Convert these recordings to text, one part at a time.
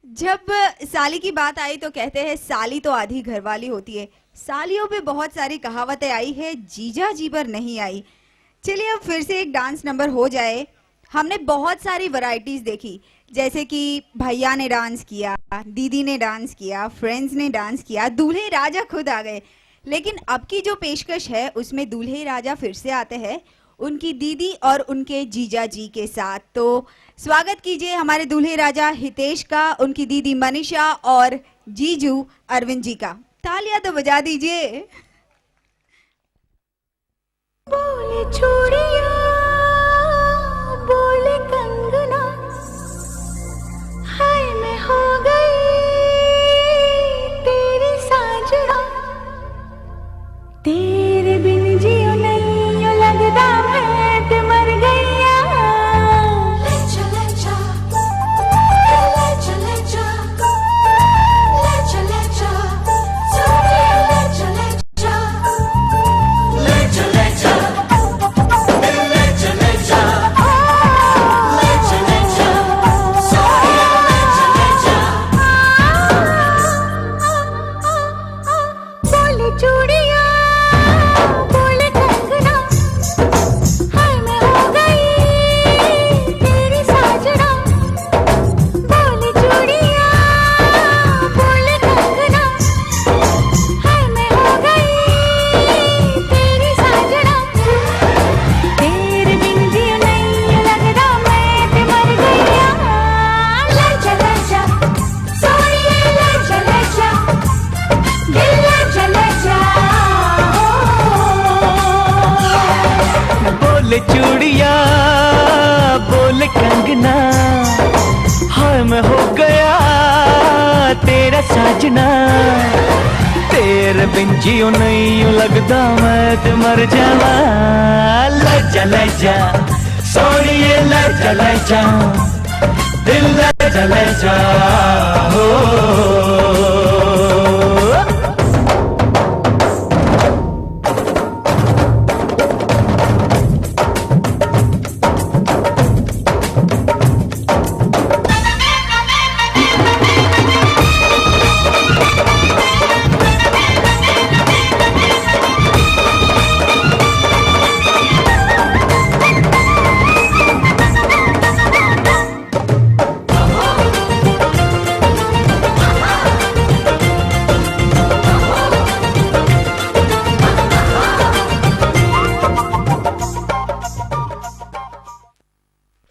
जब साली की बात आई तो कहते हैं साली तो आधी घरवाली होती है। सालियों पे बहुत सारी कहावतें आई है, जीजा जी पर नहीं आई। चलिए अब फिर से एक डांस नंबर हो जाए। हमने बहुत सारी वैरायटीज देखी, जैसे कि भैया ने डांस किया, दीदी ने डांस किया, फ्रेंड्स ने डांस किया, दूल्हे राजा खुद आ गए। लेकिन अब की जो पेशकश है उसमें दूल्हे राजा फिर से आते हैं उनकी दीदी और उनके जीजा जी के साथ। तो स्वागत कीजिए हमारे दूल्हे राजा हितेश का, उनकी दीदी मनीषा और जीजू अरविंद जी का। तालियां तो बजा दीजिए। बोले चूड़िया बोले कंगना, हाय मैं हो गई तेरी साजना, तेरे बिन जियो नहीं लगता मैं ते मर गईया। ले चले जा, ले चले जा, ले चले जा, सोनिया ले चले जा, ले चले जा, ले चले जा, ले चले जा, सोनिया ले चले जा। बोले चूड़िया बोले कंगना, हाय मैं हो गई तेरी साजना, बोले चूड़िया बोले कंगना, हाय मैं हो गई तेरी साजना, तेरे बिन जियो नहीं लगता मैं ते मर गईया। ले चले जा, सोनिए ले चले जा, दिल ले चले जा। बोले चूड़िया बोले कंगना, हाय मैं हो गया तेरा साजना, तेरे बिन जियो नहीं लगता मैं ते मर जावा। ले चले जा सोनिए ले चले जा, दिल ले चले जा हो।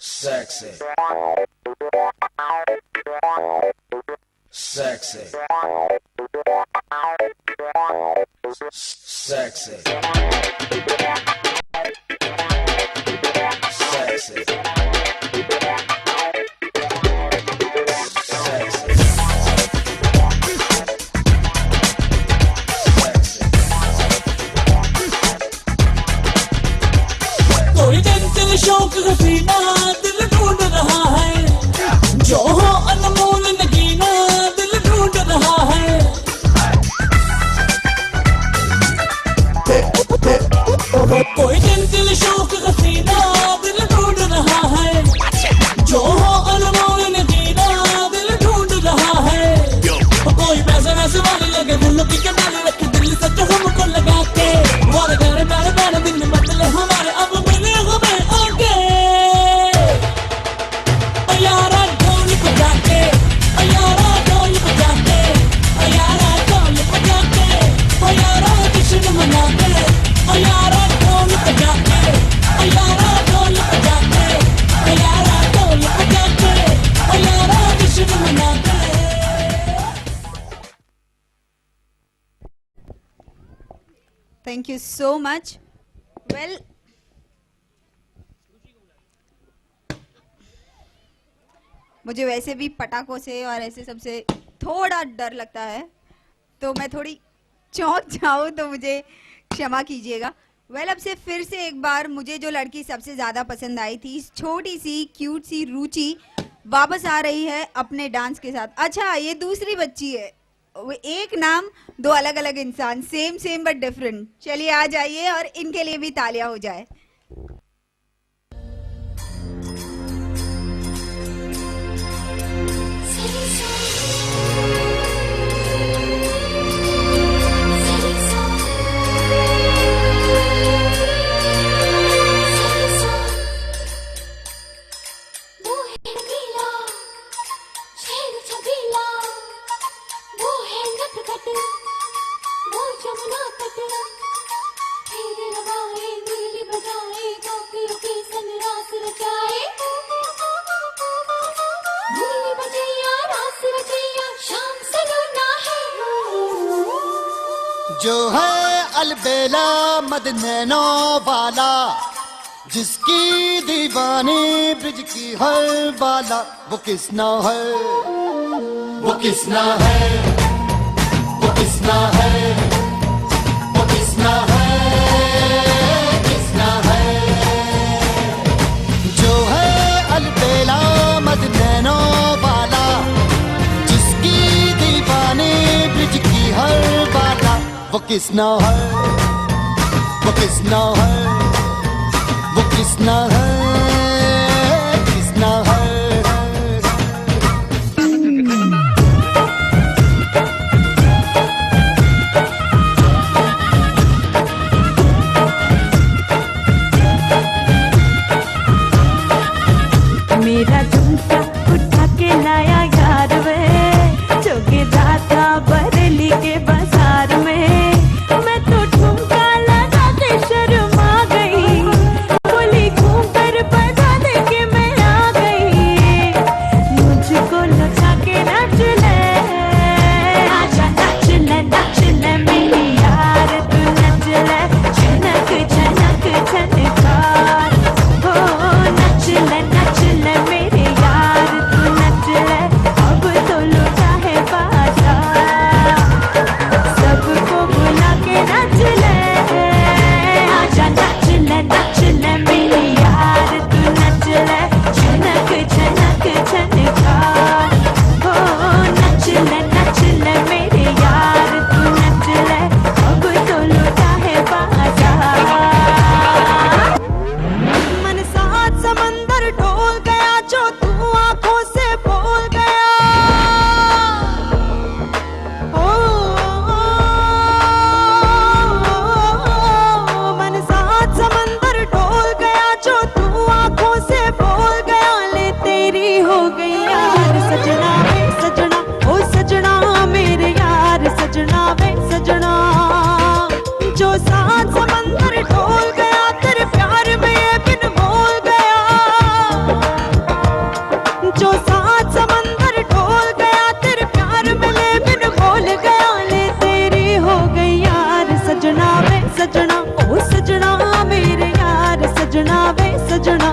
Sexy. Sexy. Sexy. Sexy. कोई चंचल शौक हसीना दिल ढूंढ रहा है, जो हो अनमोल नगीना दिल ढूंढ रहा है। कोई चंचल शौक हसीना दिल ढूंढ रहा है, जो हो अनमोल नगीना दिल ढूंढ रहा है। कोई पैसे वैसे वाले लगे दिल की कटाली रखी, दिल से जो हमको लगा के वाले गाने प्यारे प्यारे दिन में बदले हमारे अब मिले हमें आगे। यारा ढोल बजा के, यारा ढोल बजा के, यारा ढोल बजा के, यारा जश्न मना के, यारा ढोल बजा के, यारा ढोल बजा के, यारा ढोल बजा के, यारा जश्न मना के। Thank you so much. Well, मुझे वैसे भी पटाखों से और ऐसे सबसे थोड़ा डर लगता है, तो मैं थोड़ी चौंक जाऊं तो मुझे क्षमा कीजिएगा। वेल, अब से फिर से एक बार मुझे जो लड़की सबसे ज़्यादा पसंद आई थी, छोटी सी क्यूट सी रुचि, वापस आ रही है अपने डांस के साथ। अच्छा, ये दूसरी बच्ची है, वो एक नाम दो अलग अलग इंसान, सेम सेम बट डिफरेंट। चलिए आ जाइए और इनके लिए भी तालियां हो जाए। Say जो है अलबेला मद नैनो वाला, जिसकी दीवानी ब्रिज की हर बाला, वो किसना है, वो किसना है, वो किसना है, वो किसना है, किसना है। जो है अलबेला मद नैनो वाला, जिसकी दीवानी ब्रिज की हर बाला, वो किसना है, वो किसना है, वो किसना है, किसना है। मेरा झुमका उठा के लाया यार वे, जो गिरा था बरेली के बाजार में। मैं तो ठुमका लगा के शर्मा गई, बोली घूम कर बजा दे के मैं आ गई। मुझको लगा के नाच ले, आजा नाच ले मेरी यार, तू नच ले, झनक झनक झनकार। हो नच ले मेरे यार, तू नच ले, अब तो लुटा है बाजार। सबको बुला के नच ले, आजा नच ले मेरे यार, तू नच ले, झनक झनक झनकार। हो नच ले मेरे यार, तू नच ले, अब तो लुटा है बाजार। मन साथ समंदर ढोल गया, जो तू आंखों से बोल गया। ओ मन साथ समंदर ढोल गया, जो तू आंखों से बोल गया। ले तेरी हो गई यार सजना वे सजना, ओ सजना मेरे यार सजना वे सजना। जो साथ समंदर ढोल गया, तेरे प्यार में ये बिन बोल गया। जो साथ समंदर ढोल गया, तेरे प्यार में ले बिन बोल गया। ले तेरी हो गई यार सजना वे सजना, ओ सजना मेरे यार सजना वे सजना।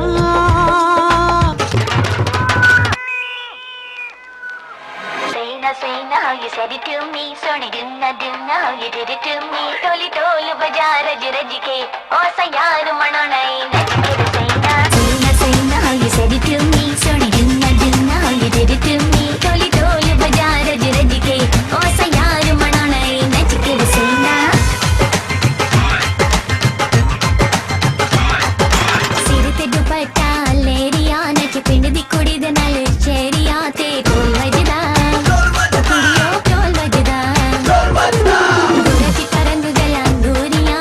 Say now, how you said it to me. Sorry, do not how you did it to me. Toli tol baja raj raj ke, o sayar mananai nach ke say now, how you said it to me. Sorry, do not how you did it to me. Toli tol baja raj raj ke, o sayar mananai nach ke say now. सिर ते दुपट्टा लेरिया, नच पिंड दी कुड़ी दे नाल चेरिया ते ढोल वजदा।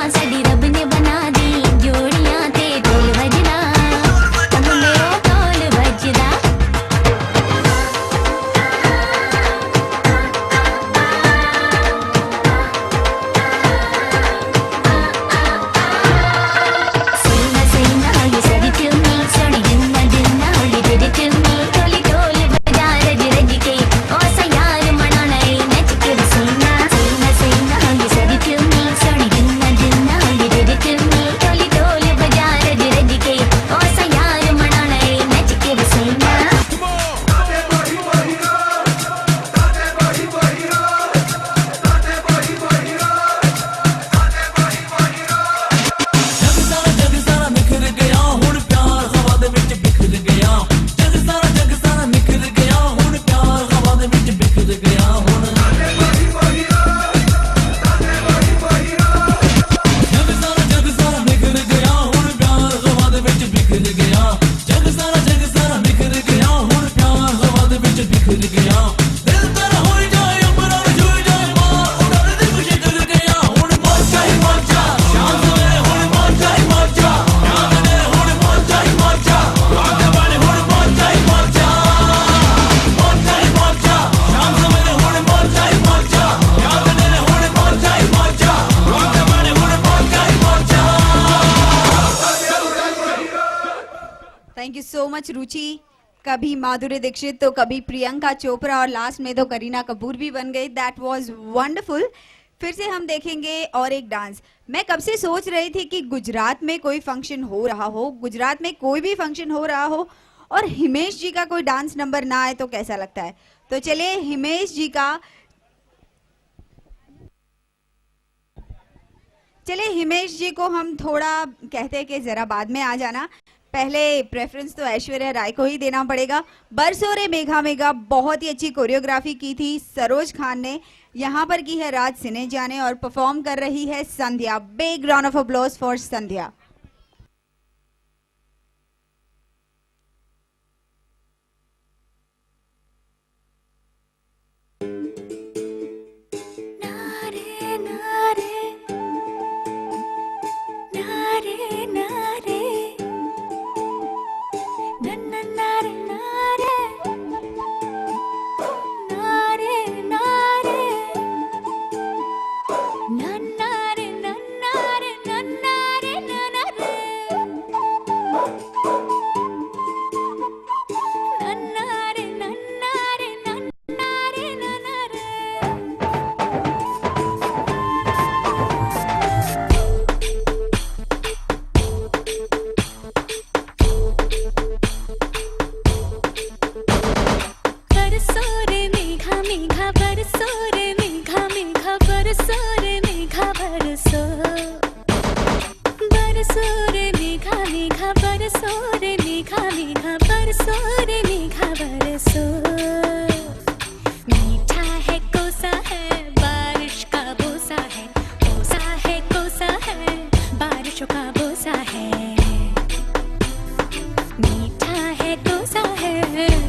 साडी रब ने बना दी जोड़ियां ते ढोल बजना। थैंक यू सो मच रुचि। कभी माधुरी दीक्षित तो कभी प्रियंका चोपड़ा और लास्ट में तो करीना कपूर भी बन गई। That was wonderful. फिर से हम देखेंगे और एक डांस। मैं कब से सोच रही थी कि गुजरात में कोई फंक्शन हो रहा हो, गुजरात में कोई भी फंक्शन हो रहा हो और हिमेश जी का कोई डांस नंबर ना आए तो कैसा लगता है। तो चलिए हिमेश जी का, चलिए हिमेश जी को हम थोड़ा कहते हैं कि जरा बाद में आ जाना, पहले प्रेफरेंस तो ऐश्वर्या राय को ही देना पड़ेगा। बरसों रे मेघा मेघा बहुत ही अच्छी कोरियोग्राफी की थी सरोज खान ने, यहाँ पर की है राज सिनेजा ने और परफॉर्म कर रही है Sandhya. Big round of applause for Sandhya.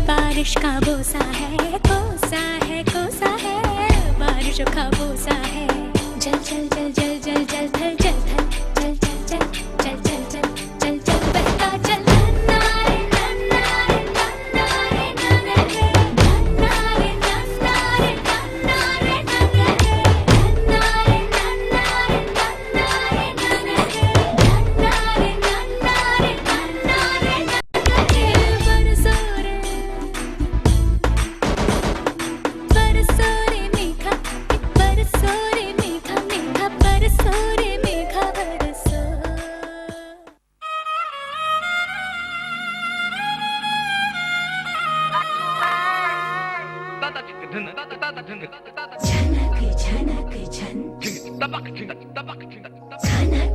बारिश का बोसा है, कोसा है, कोसा है, बारिश का बोसा है। जल जल जल जल जल जल जल जल जल जल जल जल जल जल जल जल बहता जल। नन्नारे नन्नारे नन्नारे नन्नारे नन्नारे नन्नारे नन्नारे नन्नारे नन्नारे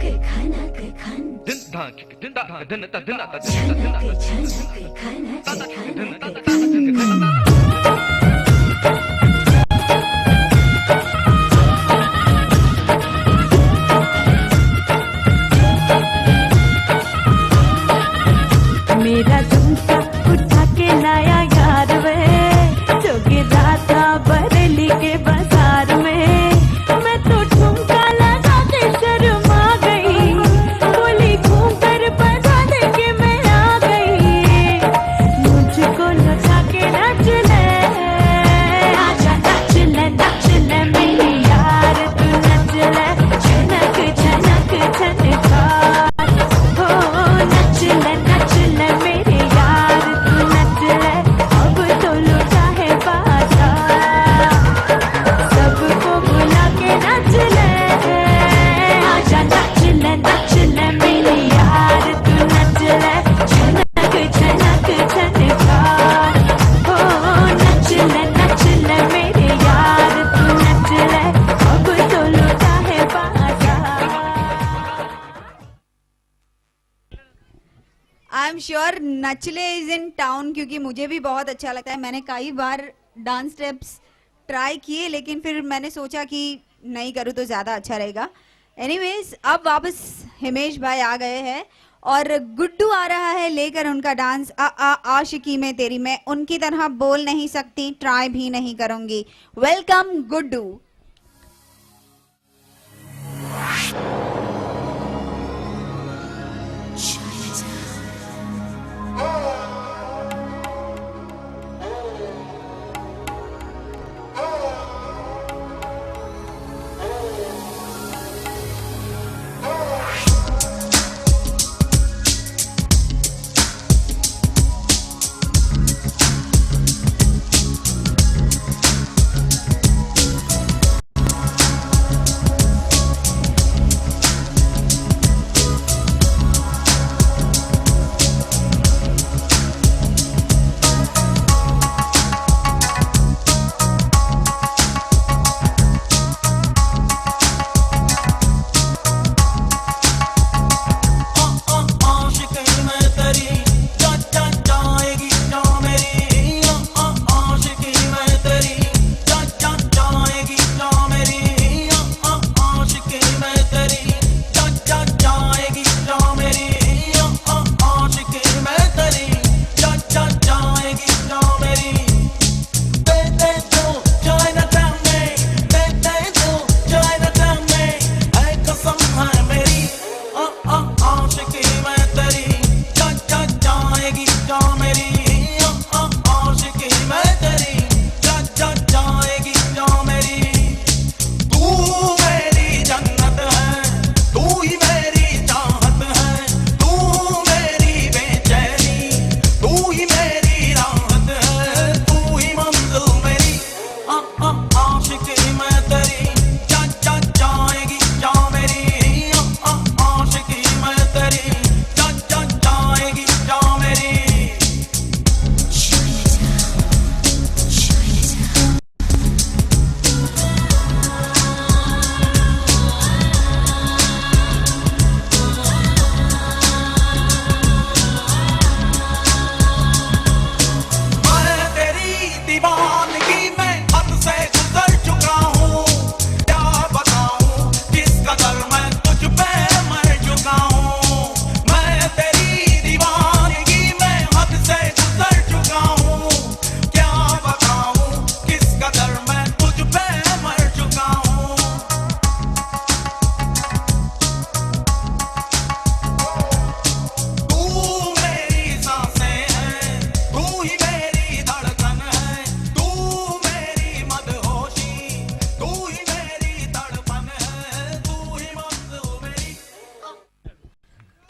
नन्नारे नन्नारे नन्नारे नन्नारे मेरा झुमका उठा के लाया यार वे, जो गिरा था बरेली के बाजार में। मैं तो ठुमका लगा के शर्मा गई, बोली घूम कर बजा दे के मैं आ गई। मुझको नचा के नाच ले, आजा नाच ले मेरी यार, तू नच ले झनक झनक झनकार। हो नच ले मेरे यार, तू नच ले अब तो लुटा है बाजार। सबको बुला के नच ले, आजा नच ले मेरे यार, तू नच ले झनक झनक झनकार। हो नच ले मेरे यार, तू नच ले अब तो लुटा है बाजार। आई एम श्योर नचले इज इन टाउन, क्योंकि मुझे भी बहुत अच्छा लगता है। मैंने कई बार डांस स्टेप्स ट्राई किए, लेकिन फिर मैंने सोचा कि नहीं करूँ तो ज़्यादा अच्छा रहेगा। एनीवेज अब वापस हिमेश भाई आ गए हैं और गुड्डू आ रहा है लेकर उनका डांस आशिकी में तेरी। मैं उनकी तरह बोल नहीं सकती, ट्राई भी नहीं करूंगी। Welcome Guddu.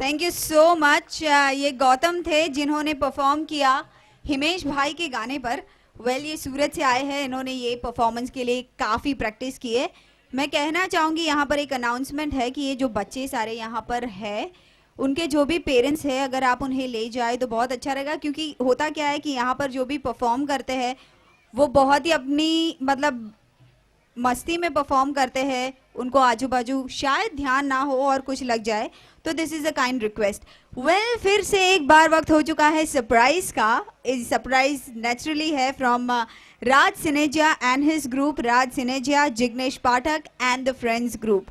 Thank you so much. ये गौतम थे जिन्होंने परफॉर्म किया हिमेश भाई के गाने पर। ये सूरत से आए हैं, इन्होंने ये परफॉर्मेंस के लिए काफ़ी प्रैक्टिस की है। मैं कहना चाहूँगी यहाँ पर एक अनाउंसमेंट है कि ये जो बच्चे सारे यहाँ पर है, उनके जो भी पेरेंट्स हैं, अगर आप उन्हें ले जाए तो बहुत अच्छा रहेगा, क्योंकि होता क्या है कि यहाँ पर जो भी परफॉर्म करते हैं वो बहुत ही अपनी मतलब मस्ती में परफॉर्म करते हैं, उनको आजू बाजू शायद ध्यान ना हो और कुछ लग जाए, तो this is a kind request. फिर से एक बार वक्त हो चुका है सरप्राइज का। इस सरप्राइज नेचुरली है from Raj Sineja and his group, Raj Sineja, Jignesh Pathak and the friends group.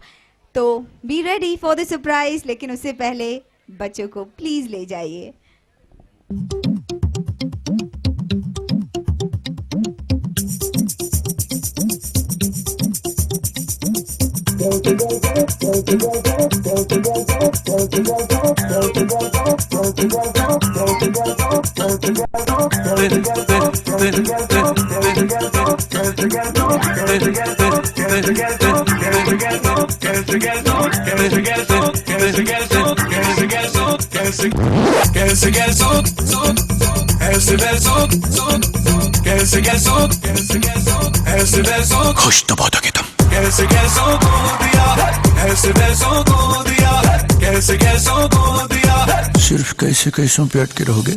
तो be ready for the surprise, लेकिन उससे पहले बच्चों को प्लीज ले जाइए। खुश तो बहुत हो गए तुम। कैसे कैसों को दिया है, ऐसे वैसों को दिया है, कैसे कैसों को दिया है। सिर्फ कैसे कैसों पे अटके रहोगे?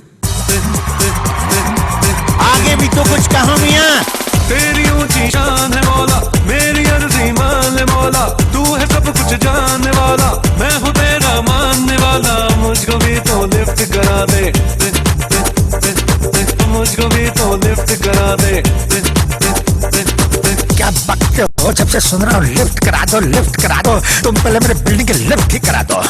आगे भी तो कुछ कहो मियां। तेरी ऊंची शान है मौला, मेरी अर्जी मान ले मौला, तू है सब कुछ जानने वाला, मैं हूँ तेरा मानने वाला, मुझको भी तो लिफ्ट करा दे, मुझको भी तो लिफ्ट करा दे। क्या बकते हो? जब से सुन रहा हूँ लिफ्ट करा दो, लिफ्ट करा दो। तुम पहले मेरे बिल्डिंग के लिफ्ट ही करा दो।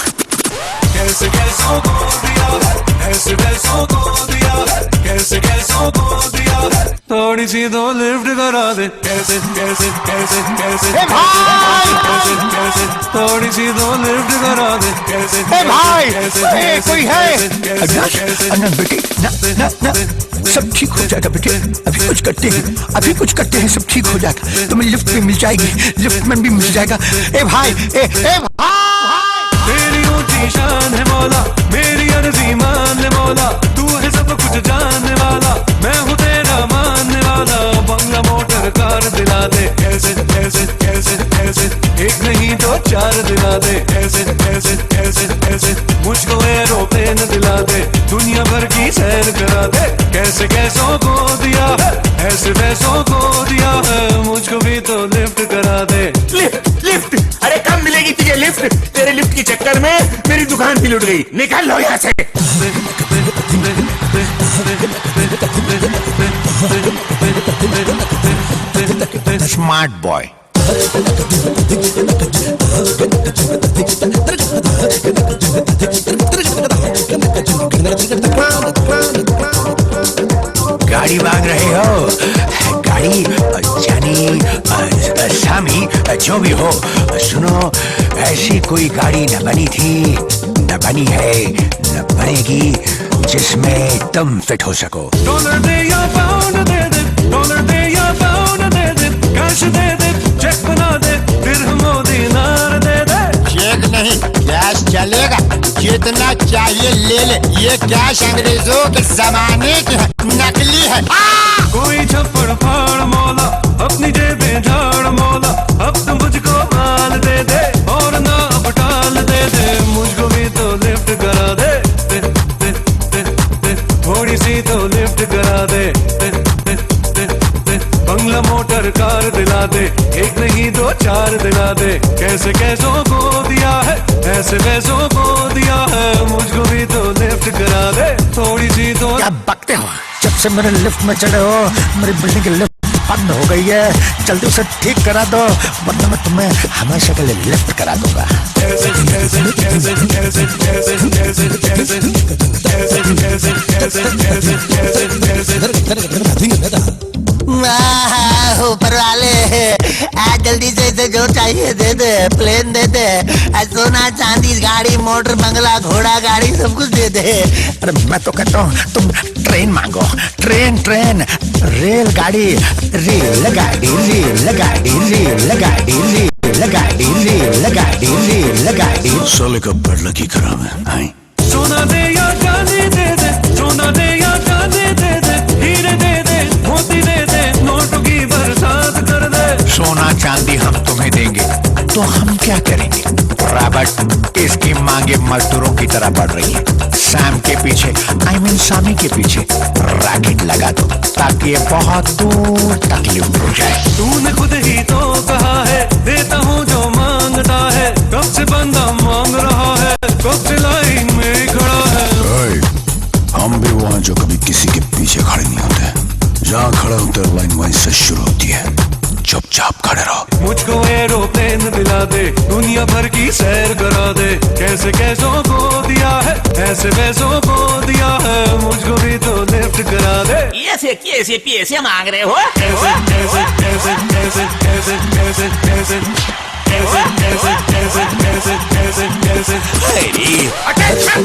कैसे कैसों को दिया है, ऐसे वैसों को दिया है, कैसे कैसों को दिया है, थोड़ी सी तो लिफ्ट करा दे। कैसे कैसे कैसे कैसे कैसे कैसे थोड़ी सी तो लिफ्ट करा दे। कैसे भाई कैसे कोई है? अनंत बेटे ना ना ना, सब ठीक हो जाएगा बेटे, अभी कुछ करते हैं, अभी कुछ करते हैं, सब ठीक हो जाएगा। तुम्हें लिफ्ट भी मिल जाएगी, लिफ्ट में भी मिल जाएगा। ए भाई ए भाई, मेरी ऊंची शान है मौला, मेरी अर्जी मान ले मौला, तू है सब कुछ जानने वाला, मैं हूँ तेरा मानने वाला, बंगला मोटर कार दिला दे। कैसे कैसे कैसे कैसे एक नहीं तो चार दिला दे। कैसे कैसे कैसे कैसे मुझको एरोप्लेन दिला दे, दुनिया भर की सैर करा दे। कैसे कैसों को दिया है, ऐसे वैसों को दिया है, मुझको भी तो लिफ्ट करा दे। लिफ्ट लिफ्ट, अरे कब मिलेगी तुझे लिफ्ट? तेरे लिफ्ट के चक्कर में मेरी दुकान भी लुट गई, निकल लो यहाँ से। Smart boy. गाड़ी मांग रहे हो? गाड़ी जानी सामी जो भी हो, सुनो, ऐसी कोई गाड़ी न बनी थी, न बनी है, न बनेगी जिसमें तुम फिट हो सको। डॉलर दे या पाउंड दे दे, डॉलर दे या पाउंड दे दे, कैश दे दे, चेक बना दे, दिरहम दिनार दे दे। चेक नहीं, कैश चलेगा, जितना चाहिए ले ले, ये कैश अंग्रेजों के जमाने की है, नकली है। कोई छप्पड़ फाड़ मौला, अपनी जेबें झाड़ मौला, अब तो मुझको माल दे दे और ना पटाल दे दे, मुझको भी तो लिफ्ट करा दे, थोड़ी सी तो लिफ्ट करा दे, बंगला मोटर कार दिला दे, एक नहीं दो चार दिला दे। कैसे कैसों को दिया है, ऐसे वैसों को दिया है, मुझको भी तो लिफ्ट करा दे, थोड़ी सी तो। क्या बकते हो? जब से मेरे लिफ्ट में चढ़े हो, मेरी बिल्डिंग की लिफ्ट बंद हो गई है, जल्दी उसे ठीक करा दो, वरना मैं तुम्हें हमेशा के लिए लिफ्ट करा दूंगा। कैसे कैसे कैसे कैसे कैसे कैसे कैसे कैसे कैसे कैसे कैसे कैसे वाह, ऊपर वाले आज जल्दी से इसे जो चाहिए दे दे, प्लेन दे दे, सोना चांदी, गाड़ी मोटर बंगला घोड़ा गाड़ी सब कुछ दे दे। अरे मैं तो कहता हूँ तुम ट्रेन मांगो, ट्रेन ट्रेन, रेल गाड़ी, रेल गाड़ी, रेल गाड़ी, रेल गाड़ी, रेल गाड़ी रेल गाड़ी रेल गाड़ी। साले का बड़ लकी खराब है। आई सोना दे या चांदी दे दे, सोना दे या चांदी दे दे, हीरे दे दे, मोती दे दे, नोटों की बरसात कर दे। सोना चांदी हम तुम्हें देंगे तो हम क्या करेंगे? रॉबर्ट, इसकी मांगे मजदूरों की तरह बढ़ रही है। सैम के पीछे, I mean सामी के पीछे रॉकेट लगा दो ताकि ये बहुत दूर तक लिफ्ट हो जाए। तूने खुद ही तो कहा है देता हूँ जो मांगता है, कब से बंदा मांग रहा है, कब से लाइन में खड़ा है। हम भी वहाँ जो कभी किसी के पीछे खड़े नहीं होते, जहाँ खड़े होते लाइन वहीं से शुरू होती है। चुपचाप खड़े रहो। मुझको एरोप्लेन दिला दे, दुनिया भर की सैर करा दे, कैसे कैसों को दिया है, ऐसे वैसों को दिया है, मुझको भी तो लिफ्ट करा दे। कैसे पैसे मांग रहे हो? ऐसे ऐसे ऐसे ऐसे ऐसे ऐसे ऐसे ऐसे ऐसे ऐसे ऐसे ऐसे ऐसे। अटेंशन!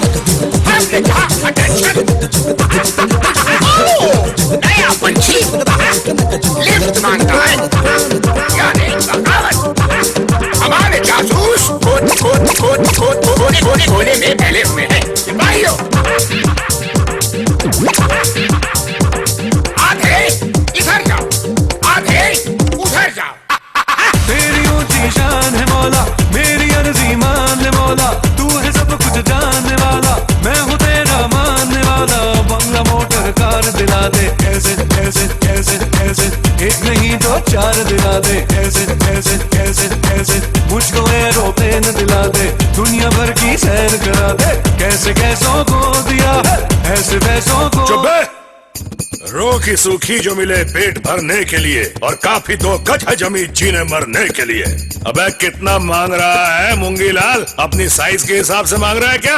हमने कहा अटेंशन! नया पंछी लिफ्ट मांगता है, यानी बगावत। हमारे जासूस कोने में फैले हुए हैं। सिपाहियों, आधे इधर जाओ, आधे उधर जाओ। तेरी ऊंची शान है मौला, मेरी अर्जी मान ले मौला, तू है सब कुछ जानने वाला, मैं हूँ तेरा मानने वाला, बंगला मोटर कार दिला दे, ऐसे ऐसे ऐसे ऐसे, एक नहीं तो चार दिला दे, ऐसे ऐसे ऐसे ऐसे, मुझको एरोप्लेन दिला दे, दुनिया भर की सैर करा दे, कैसे कैसों को दिया है, ऐसे वैसों को। चुप बे! रो की सूखी जो मिले पेट भरने के लिए, और काफी 2 गज है जमीन जीने मरने के लिए। अबे कितना मांग रहा है मूंगी लाल? अपनी साइज के हिसाब से मांग रहा है क्या?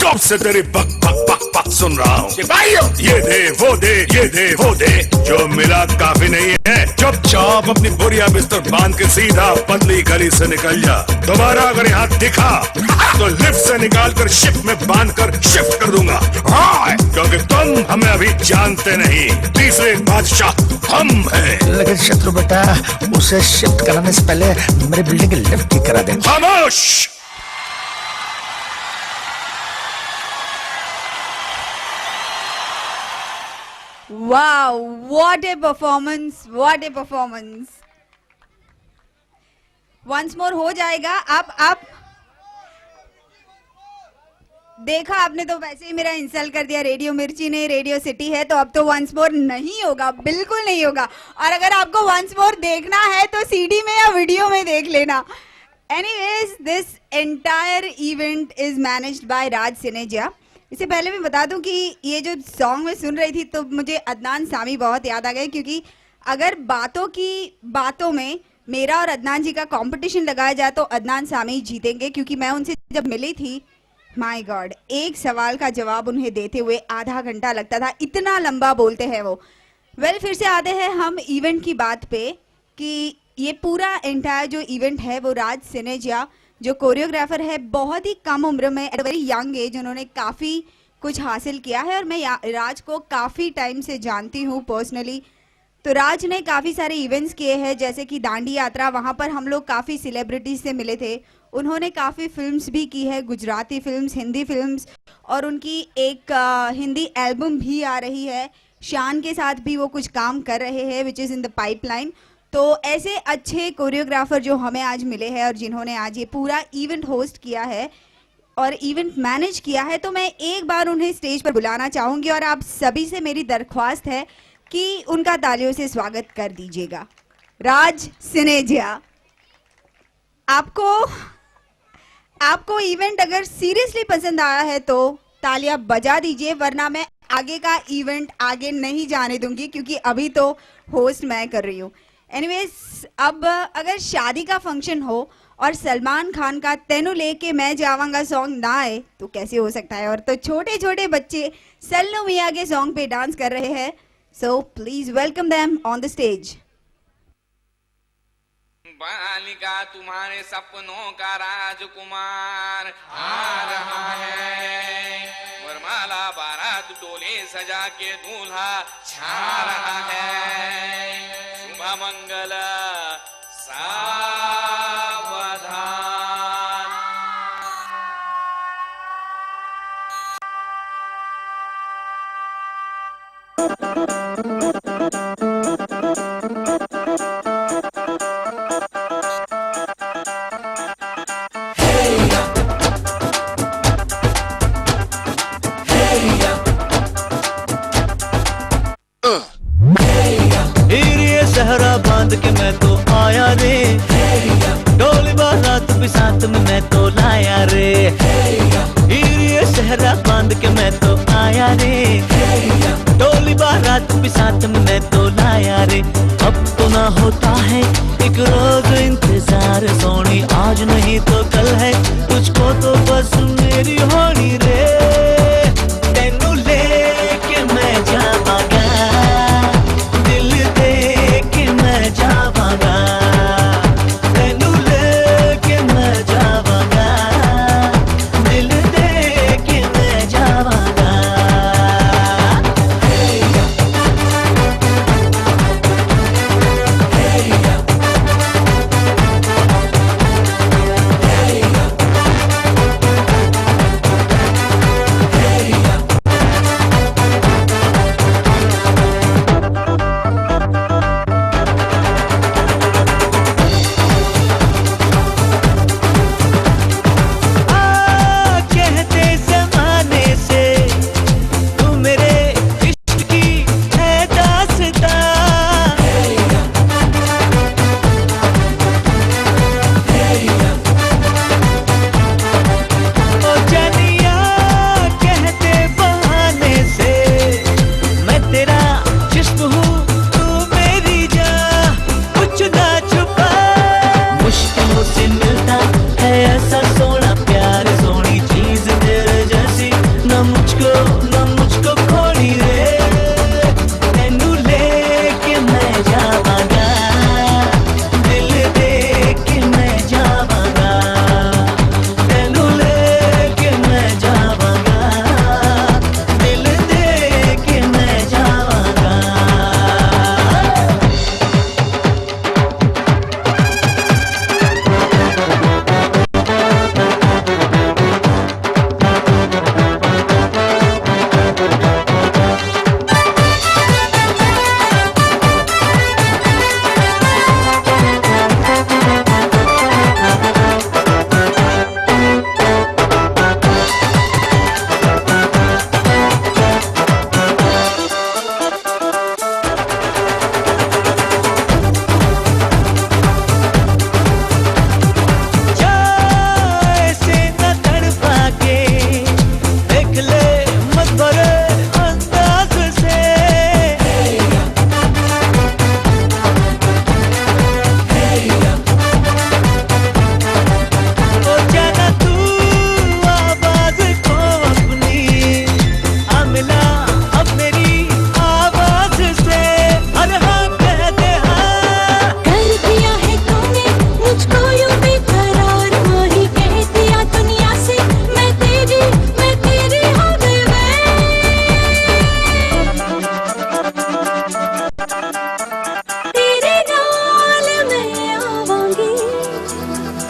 कब से तेरी बक बक बक बक सुन रहा हूँ। सिपाहियों, ये दे वो दे, ये दे वो दे, जो मिला काफी नहीं है। चुपचाप अपनी बोरिया बिस्तर बांध के सीधा पतली गली से निकल जा। दोबारा अगर यहाँ दिखा तो लिफ्ट से निकाल कर शिप में बांध कर शिफ्ट कर दूंगा। क्योंकि तुम हमें अभी जानते नहीं, तीसरे बादशाह हम हैं। लेकिन शत्रु बेटा, उसे शिफ्ट कराने से पहले मेरी बिल्डिंग की लिफ्ट ठीक करा दे। खामोश! Wow, what a performance, what a performance. Once more हो जाएगा। आप देखा आपने तो वैसे ही मेरा इंसल्ट कर दिया। रेडियो मिर्ची नहीं, रेडियो सिटी है, तो अब तो वंस मोर नहीं होगा, बिल्कुल नहीं होगा। और अगर आपको वंस मोर देखना है तो सीडी में या वीडियो में देख लेना। Anyways, this entire event is managed by Raj Sineja. इससे पहले मैं बता दूं कि ये जो सॉन्ग मैं सुन रही थी तो मुझे अदनान सामी बहुत याद आ गए, क्योंकि अगर बातों में मेरा और अदनान जी का कंपटीशन लगाया जाए तो अदनान सामी जीतेंगे, क्योंकि मैं उनसे जब मिली थी, माय गॉड, एक सवाल का जवाब उन्हें देते हुए आधा घंटा लगता था, इतना लंबा बोलते हैं वो। वेल, फिर से आते हैं हम इवेंट की बात पे कि ये पूरा एंटायर जो इवेंट है वो राज सिनेजा जो कोरियोग्राफर है, बहुत ही कम उम्र में, at a very young age, उन्होंने काफ़ी कुछ हासिल किया है। और मैं राज को काफ़ी टाइम से जानती हूँ पर्सनली। तो राज ने काफ़ी सारे इवेंट्स किए हैं, जैसे कि दांडी यात्रा, वहाँ पर हम लोग काफ़ी सेलिब्रिटीज से मिले थे। उन्होंने काफ़ी फिल्म्स भी की है, गुजराती फिल्म्स, हिंदी फिल्म्स, और उनकी एक हिंदी एल्बम भी आ रही है। शान के साथ भी वो कुछ काम कर रहे हैं, which is in the pipeline. तो ऐसे अच्छे कोरियोग्राफर जो हमें आज मिले हैं और जिन्होंने आज ये पूरा इवेंट होस्ट किया है और इवेंट मैनेज किया है, तो मैं एक बार उन्हें स्टेज पर बुलाना चाहूँगी और आप सभी से मेरी दरख्वास्त है कि उनका तालियों से स्वागत कर दीजिएगा। राज सिनेजा, आपको इवेंट अगर सीरियसली पसंद आया है तो तालियां बजा दीजिए, वरना मैं आगे का इवेंट आगे नहीं जाने दूंगी, क्योंकि अभी तो होस्ट मैं कर रही हूँ। एनीवेज, अब अगर शादी का फंक्शन हो और सलमान खान का तेनू लेके मैं जावांगा सॉन्ग ना आए तो कैसे हो सकता है। और तो छोटे छोटे बच्चे सल्लू मियां के सॉन्ग पे डांस कर रहे हैं, so please welcome them on the stage. बालिका तुम्हारे सपनों का राजकुमार आ रहा है, वरमाला बारात डोले सजा के दूल्हा छा रहा है, शुभ मंगल सावधान। ये सहरा बांध के मैं तो आया रे, डोली बारात भी साथ में मैं तो लाया रे। ये सहरा बांध के मैं तो आया रे, डोली बारात भी साथ में मैं तो लाया रे। अब तो ना होता है एक रोज इंतजार सोनी, आज नहीं तो कल है, तुझको तो बस मेरी होनी रे। तेनू लेके मैं जावांगा, दिल दे के मैं जावांगा, तेनू लेके मैं जावांगा, दिल दे के मैं जावांगा।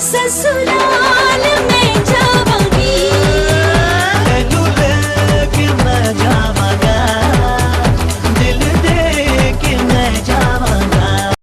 ससुराल में